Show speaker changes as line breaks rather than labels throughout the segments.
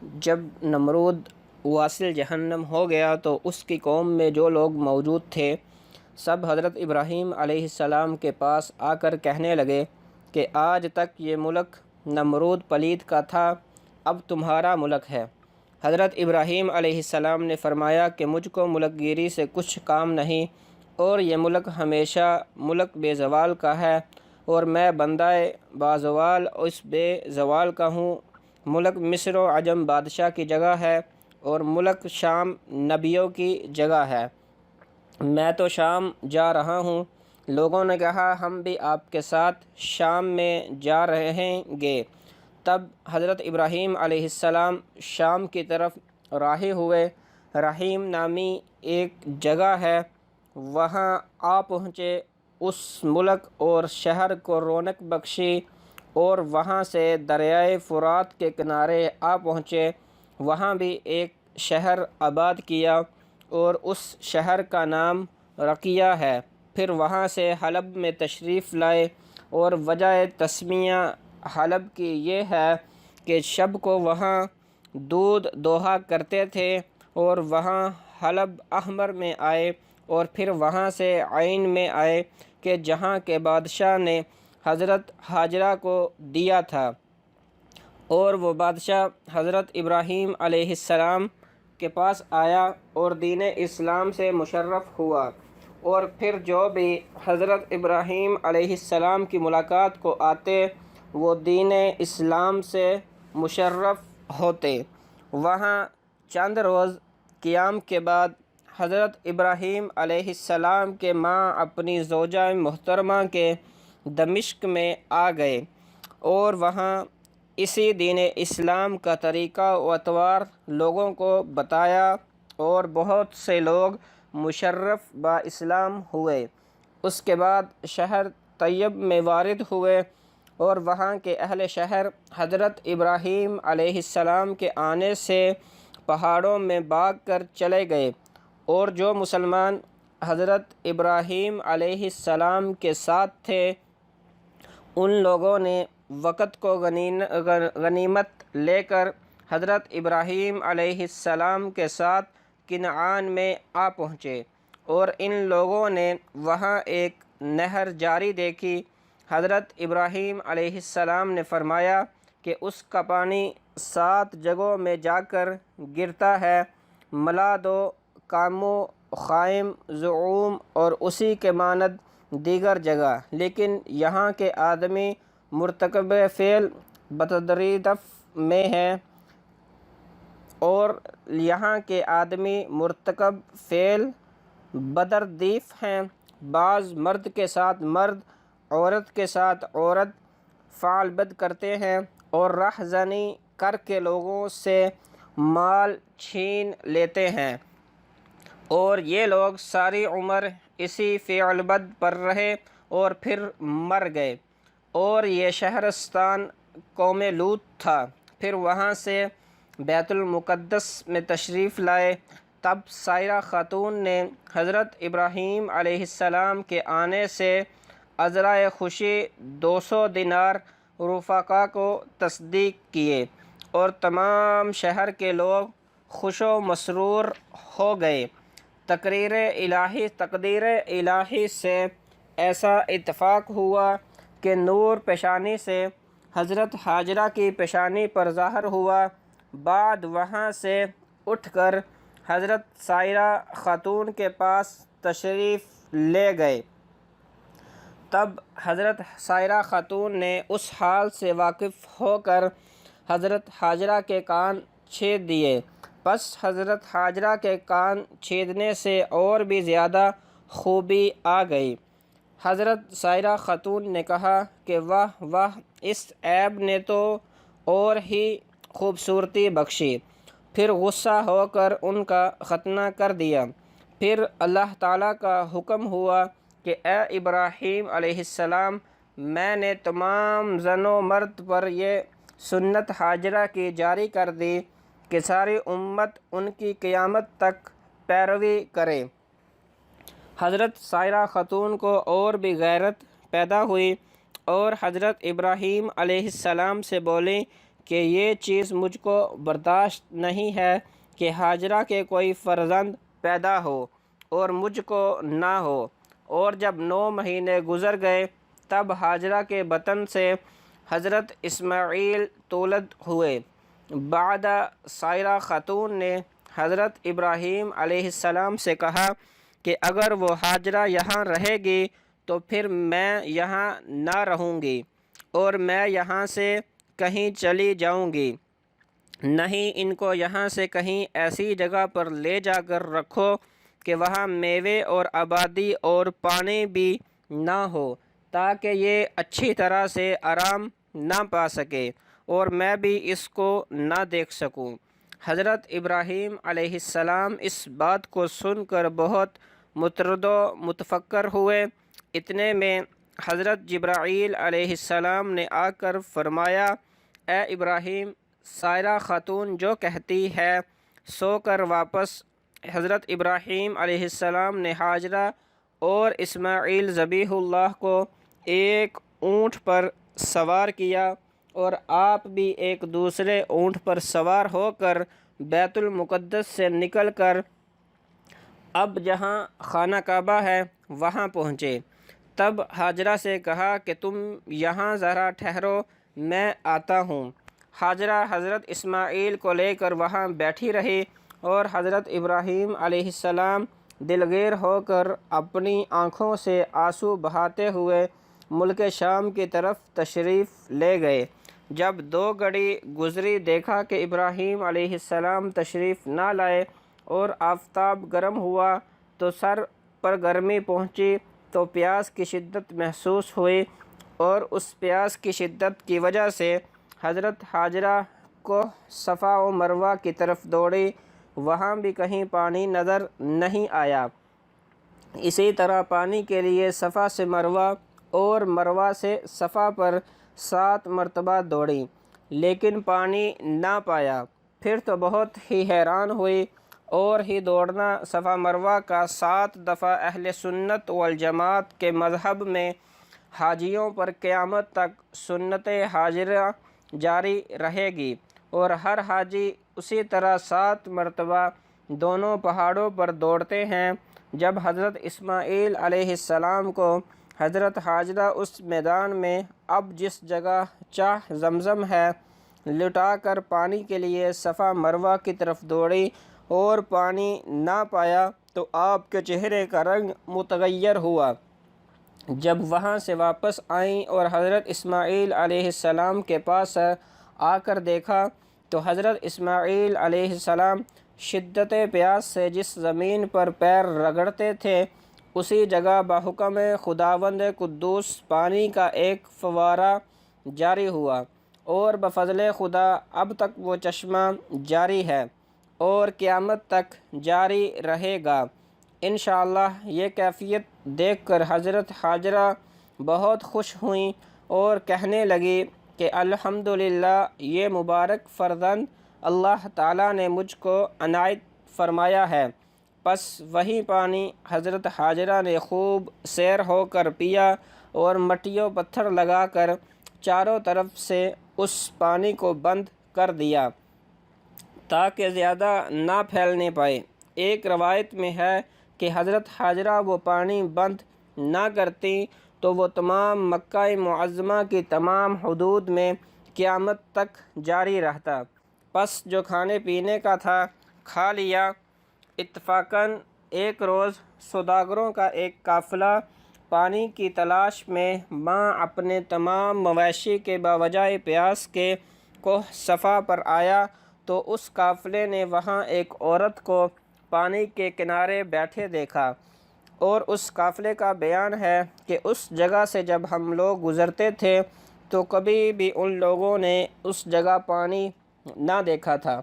جب نمرود واصل جہنم ہو گیا تو اس کی قوم میں جو لوگ موجود تھے سب حضرت ابراہیم علیہ السلام کے پاس آ کر کہنے لگے کہ آج تک یہ ملک نمرود پلید کا تھا، اب تمہارا ملک ہے۔ حضرت ابراہیم علیہ السلام نے فرمایا کہ مجھ کو ملک گیری سے کچھ کام نہیں، اور یہ ملک ہمیشہ ملک بے زوال کا ہے، اور میں بندہ بازوال اس بے زوال کا ہوں۔ ملک مصر و عجم بادشاہ کی جگہ ہے، اور ملک شام نبیوں کی جگہ ہے۔ میں تو شام جا رہا ہوں۔ لوگوں نے کہا ہم بھی آپ کے ساتھ شام میں جا رہیں گے۔ تب حضرت ابراہیم علیہ السلام شام کی طرف راہی ہوئے۔ رحیم نامی ایک جگہ ہے، وہاں آ پہنچے۔ اس ملک اور شہر کو رونق بخشی اور وہاں سے دریائے فرات کے کنارے آ پہنچے۔ وہاں بھی ایک شہر آباد کیا اور اس شہر کا نام رقیہ ہے۔ پھر وہاں سے حلب میں تشریف لائے، اور وجہ تسمیہ حلب کی یہ ہے کہ شب کو وہاں دودھ دوہا کرتے تھے، اور وہاں حلب احمر میں آئے، اور پھر وہاں سے عین میں آئے کہ جہاں کے بادشاہ نے حضرت ہاجرہ کو دیا تھا، اور وہ بادشاہ حضرت ابراہیم علیہ السلام کے پاس آیا اور دین اسلام سے مشرف ہوا۔ اور پھر جو بھی حضرت ابراہیم علیہ السلام کی ملاقات کو آتے وہ دین اسلام سے مشرف ہوتے۔ وہاں چند روز قیام کے بعد حضرت ابراہیم علیہ السلام کے ماں اپنی زوجہ محترمہ کے دمشق میں آ گئے، اور وہاں اسی دین اسلام کا طریقہ و اطوار لوگوں کو بتایا، اور بہت سے لوگ مشرف با اسلام ہوئے۔ اس کے بعد شہر طیب میں وارد ہوئے، اور وہاں کے اہل شہر حضرت ابراہیم علیہ السلام کے آنے سے پہاڑوں میں بھاگ کر چلے گئے، اور جو مسلمان حضرت ابراہیم علیہ السلام کے ساتھ تھے ان لوگوں نے وقت کو غنیمت لے کر حضرت ابراہیم علیہ السلام کے ساتھ کنعان میں آ پہنچے، اور ان لوگوں نے وہاں ایک نہر جاری دیکھی۔ حضرت ابراہیم علیہ السلام نے فرمایا کہ اس کا پانی 7 جگہوں میں جا کر گرتا ہے، ملاد و کامو، خائم، زعوم اور اسی کے مانند دیگر جگہ، لیکن یہاں کے آدمی مرتکب فعل بتدریدف میں ہیں، اور یہاں کے آدمی مرتکب فعل بدردیف ہیں۔ بعض مرد کے ساتھ مرد، عورت کے ساتھ عورت فعل بد کرتے ہیں، اور رہزنی کر کے لوگوں سے مال چھین لیتے ہیں، اور یہ لوگ ساری عمر اسی فعل بد پر رہے اور پھر مر گئے۔ اور یہ شہرستان قوم لوط تھا۔ پھر وہاں سے بیت المقدس میں تشریف لائے۔ تب سائرہ خاتون نے حضرت ابراہیم علیہ السلام کے آنے سے عذرائے خوشی 200 دینار رفقا کو تصدیق کیے، اور تمام شہر کے لوگ خوش و مسرور ہو گئے۔ تقدیر الہی سے ایسا اتفاق ہوا کہ نور پیشانی سے حضرت ہاجرہ کی پیشانی پر ظاہر ہوا۔ بعد وہاں سے اٹھ کر حضرت سائرہ خاتون کے پاس تشریف لے گئے۔ تب حضرت سائرہ خاتون نے اس حال سے واقف ہو کر حضرت ہاجرہ کے کان چھید دیے۔ پس حضرت ہاجرہ کے کان چھیدنے سے اور بھی زیادہ خوبی آ گئی۔ حضرت سائرہ خاتون نے کہا کہ واہ واہ، اس عیب نے تو اور ہی خوبصورتی بخشی۔ پھر غصہ ہو کر ان کا ختنہ کر دیا۔ پھر اللہ تعالیٰ کا حکم ہوا کہ اے ابراہیم علیہ السلام، میں نے تمام زن و مرد پر یہ سنت ہاجرہ کی جاری کر دی کہ ساری امت ان کی قیامت تک پیروی کرے۔ حضرت سائرہ خاتون کو اور بھی غیرت پیدا ہوئی، اور حضرت ابراہیم علیہ السلام سے بولیں کہ یہ چیز مجھ کو برداشت نہیں ہے کہ ہاجرہ کے کوئی فرزند پیدا ہو اور مجھ کو نہ ہو۔ اور جب 9 مہینے گزر گئے تب ہاجرہ کے بطن سے حضرت اسماعیل تولد ہوئے۔ بعد سائرہ خاتون نے حضرت ابراہیم علیہ السلام سے کہا کہ اگر وہ ہاجرہ یہاں رہے گی تو پھر میں یہاں نہ رہوں گی اور میں یہاں سے کہیں چلی جاؤں گی، نہیں ان کو یہاں سے کہیں ایسی جگہ پر لے جا کر رکھو کہ وہاں میوے اور آبادی اور پانی بھی نہ ہو، تاکہ یہ اچھی طرح سے آرام نہ پا سکے اور میں بھی اس کو نہ دیکھ سکوں۔ حضرت ابراہیم علیہ السلام اس بات کو سن کر بہت مترد و متفکر ہوئے۔ اتنے میں حضرت جبرائیل علیہ السلام نے آ کر فرمایا، اے ابراہیم، سائرہ خاتون جو کہتی ہے سو کر واپس۔ حضرت ابراہیم علیہ السلام نے ہاجرہ اور اسماعیل ذبیح اللہ کو ایک اونٹ پر سوار کیا اور آپ بھی ایک دوسرے اونٹ پر سوار ہو کر بیت المقدس سے نکل کر اب جہاں خانہ کعبہ ہے وہاں پہنچے۔ تب ہاجرہ سے کہا کہ تم یہاں ذرا ٹھہرو، میں آتا ہوں۔ ہاجرہ حضرت اسماعیل کو لے کر وہاں بیٹھی رہی اور حضرت ابراہیم علیہ السلام دلگیر ہو کر اپنی آنکھوں سے آنسو بہاتے ہوئے ملک شام کی طرف تشریف لے گئے۔ جب 2 گھڑی گزری دیکھا کہ ابراہیم علیہ السلام تشریف نہ لائے اور آفتاب گرم ہوا تو سر پر گرمی پہنچی تو پیاس کی شدت محسوس ہوئی، اور اس پیاس کی شدت کی وجہ سے حضرت ہاجرہ کو صفا و مروہ کی طرف دوڑی، وہاں بھی کہیں پانی نظر نہیں آیا۔ اسی طرح پانی کے لیے صفا سے مروہ اور مروہ سے صفا پر 7 مرتبہ دوڑی، لیکن پانی نہ پایا۔ پھر تو بہت ہی حیران ہوئی اور ہی دوڑنا صفا مروہ کا 7 دفعہ اہل سنت والجماعت کے مذہب میں حاجیوں پر قیامت تک سنت حاجرہ جاری رہے گی، اور ہر حاجی اسی طرح 7 مرتبہ دونوں پہاڑوں پر دوڑتے ہیں۔ جب حضرت اسماعیل علیہ السلام کو حضرت ہاجرہ اس میدان میں اب جس جگہ چاہ زمزم ہے لٹا کر پانی کے لیے صفا مروہ کی طرف دوڑی اور پانی نہ پایا تو آپ کے چہرے کا رنگ متغیر ہوا۔ جب وہاں سے واپس آئیں اور حضرت اسماعیل علیہ السلام کے پاس آ کر دیکھا تو حضرت اسماعیل علیہ السلام شدت پیاس سے جس زمین پر پیر رگڑتے تھے اسی جگہ بحکم خداوند قدوس پانی کا ایک فوارہ جاری ہوا، اور بفضل خدا اب تک وہ چشمہ جاری ہے اور قیامت تک جاری رہے گا انشاءاللہ۔ یہ کیفیت دیکھ کر حضرت ہاجرہ بہت خوش ہوئیں اور کہنے لگی کہ الحمدللہ، یہ مبارک فرزند اللہ تعالیٰ نے مجھ کو عنایت فرمایا ہے۔ پس وہی پانی حضرت ہاجرہ نے خوب سیر ہو کر پیا اور مٹی و پتھر لگا کر چاروں طرف سے اس پانی کو بند کر دیا تاکہ زیادہ نہ پھیلنے پائے۔ ایک روایت میں ہے کہ حضرت ہاجرہ وہ پانی بند نہ کرتی تو وہ تمام مکہ معظمہ کی تمام حدود میں قیامت تک جاری رہتا۔ پس جو کھانے پینے کا تھا کھا لیا۔ اتفاقاً ایک روز سوداگروں کا ایک قافلہ پانی کی تلاش میں ماں اپنے تمام مویشی کے باوجہ پیاس کے کوہ صفا پر آیا تو اس قافلے نے وہاں ایک عورت کو پانی کے کنارے بیٹھے دیکھا، اور اس قافلے کا بیان ہے کہ اس جگہ سے جب ہم لوگ گزرتے تھے تو کبھی بھی ان لوگوں نے اس جگہ پانی نہ دیکھا تھا۔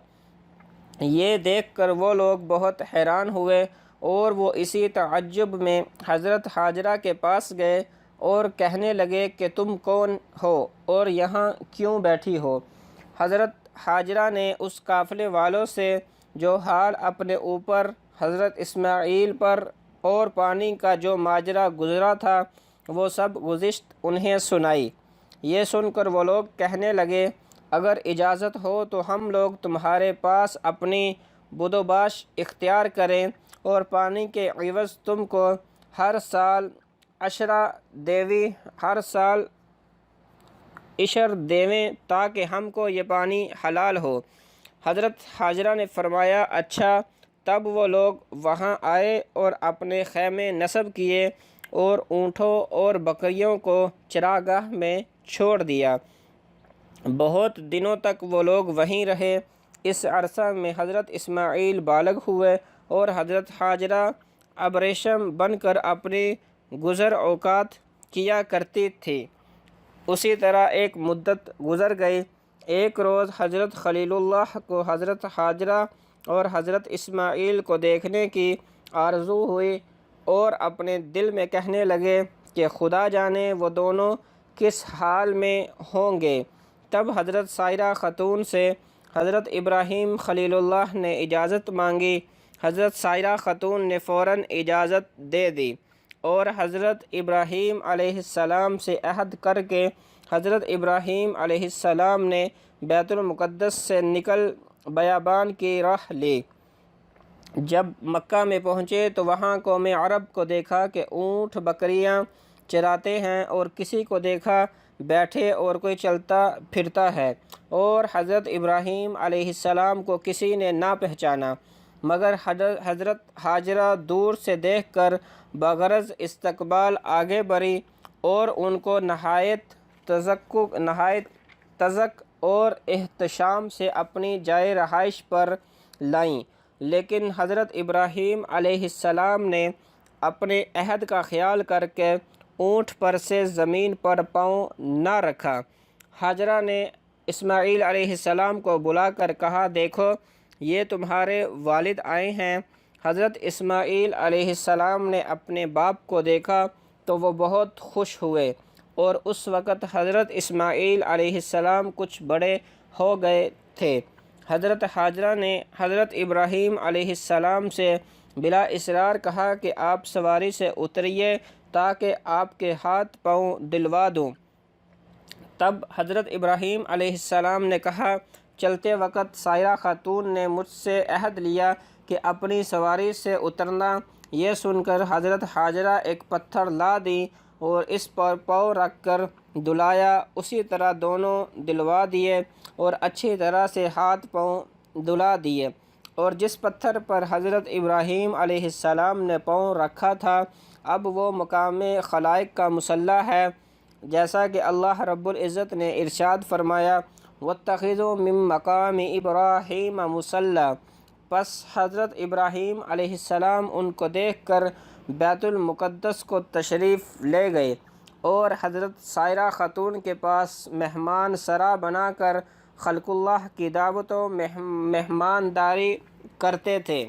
یہ دیکھ کر وہ لوگ بہت حیران ہوئے اور وہ اسی تعجب میں حضرت ہاجرہ کے پاس گئے اور کہنے لگے کہ تم کون ہو اور یہاں کیوں بیٹھی ہو؟ حضرت ہاجرہ نے اس قافلے والوں سے جو حال اپنے اوپر، حضرت اسماعیل پر اور پانی کا جو ماجرا گزرا تھا وہ سب گزشت انہیں سنائی۔ یہ سن کر وہ لوگ کہنے لگے اگر اجازت ہو تو ہم لوگ تمہارے پاس اپنی بدوباش اختیار کریں اور پانی کے عوض تم کو ہر سال عشر دیویں تاکہ ہم کو یہ پانی حلال ہو۔ حضرت حاجرہ نے فرمایا اچھا۔ تب وہ لوگ وہاں آئے اور اپنے خیمے نصب کیے اور اونٹوں اور بکریوں کو چراگاہ میں چھوڑ دیا۔ بہت دنوں تک وہ لوگ وہیں رہے۔ اس عرصہ میں حضرت اسماعیل بالغ ہوئے اور حضرت حاجرہ ابریشم بن کر اپنی گزر اوقات کیا کرتی تھی۔ اسی طرح ایک مدت گزر گئی۔ ایک روز حضرت خلیل اللہ کو حضرت حاجرہ اور حضرت اسماعیل کو دیکھنے کی آرزو ہوئی اور اپنے دل میں کہنے لگے کہ خدا جانے وہ دونوں کس حال میں ہوں گے۔ تب حضرت سائرہ خاتون سے حضرت ابراہیم خلیل اللہ نے اجازت مانگی۔ حضرت سائرہ خاتون نے فوراً اجازت دے دی اور حضرت ابراہیم علیہ السلام سے عہد کر کے حضرت ابراہیم علیہ السلام نے بیت المقدس سے نکل بیابان کی راہ لی۔ جب مکہ میں پہنچے تو وہاں قوم عرب کو دیکھا کہ اونٹ بکریاں چراتے ہیں اور کسی کو دیکھا بیٹھے اور کوئی چلتا پھرتا ہے، اور حضرت ابراہیم علیہ السلام کو کسی نے نہ پہچانا، مگر حضرت حاجرہ دور سے دیکھ کر بغرض استقبال آگے بڑھی اور ان کو نہایت تذک اور احتشام سے اپنی جائے رہائش پر لائیں، لیکن حضرت ابراہیم علیہ السلام نے اپنے عہد کا خیال کر کے اونٹ پر سے زمین پر پاؤں نہ رکھا۔ حاجرہ نے اسماعیل علیہ السلام کو بلا کر کہا دیکھو یہ تمہارے والد آئے ہیں۔ حضرت اسماعیل علیہ السلام نے اپنے باپ کو دیکھا تو وہ بہت خوش ہوئے، اور اس وقت حضرت اسماعیل علیہ السلام کچھ بڑے ہو گئے تھے۔ حضرت حاجرہ نے حضرت ابراہیم علیہ السلام سے بلا اصرار کہا کہ آپ سواری سے اتریے تاکہ آپ کے ہاتھ پاؤں دلوا دوں۔ تب حضرت ابراہیم علیہ السلام نے کہا چلتے وقت سائرہ خاتون نے مجھ سے عہد لیا کہ اپنی سواری سے اترنا۔ یہ سن کر حضرت حاجرہ ایک پتھر لا دی اور اس پر پاؤں رکھ کر دلایا، اسی طرح دونوں دلوا دیے اور اچھی طرح سے ہاتھ پاؤں دلا دیے، اور جس پتھر پر حضرت ابراہیم علیہ السلام نے پاؤں رکھا تھا اب وہ مقام خلائق کا مصلی ہے، جیسا کہ اللہ رب العزت نے ارشاد فرمایا وَاتَّخِذُوا مِن مَّقَامِ إِبْرَاهِيمَ مُصَلًّى۔ پس حضرت ابراہیم علیہ السلام ان کو دیکھ کر بیت المقدس کو تشریف لے گئے اور حضرت سائرہ خاتون کے پاس مہمان سرا بنا کر خلق اللہ کی دعوت و مہمانداری کرتے تھے۔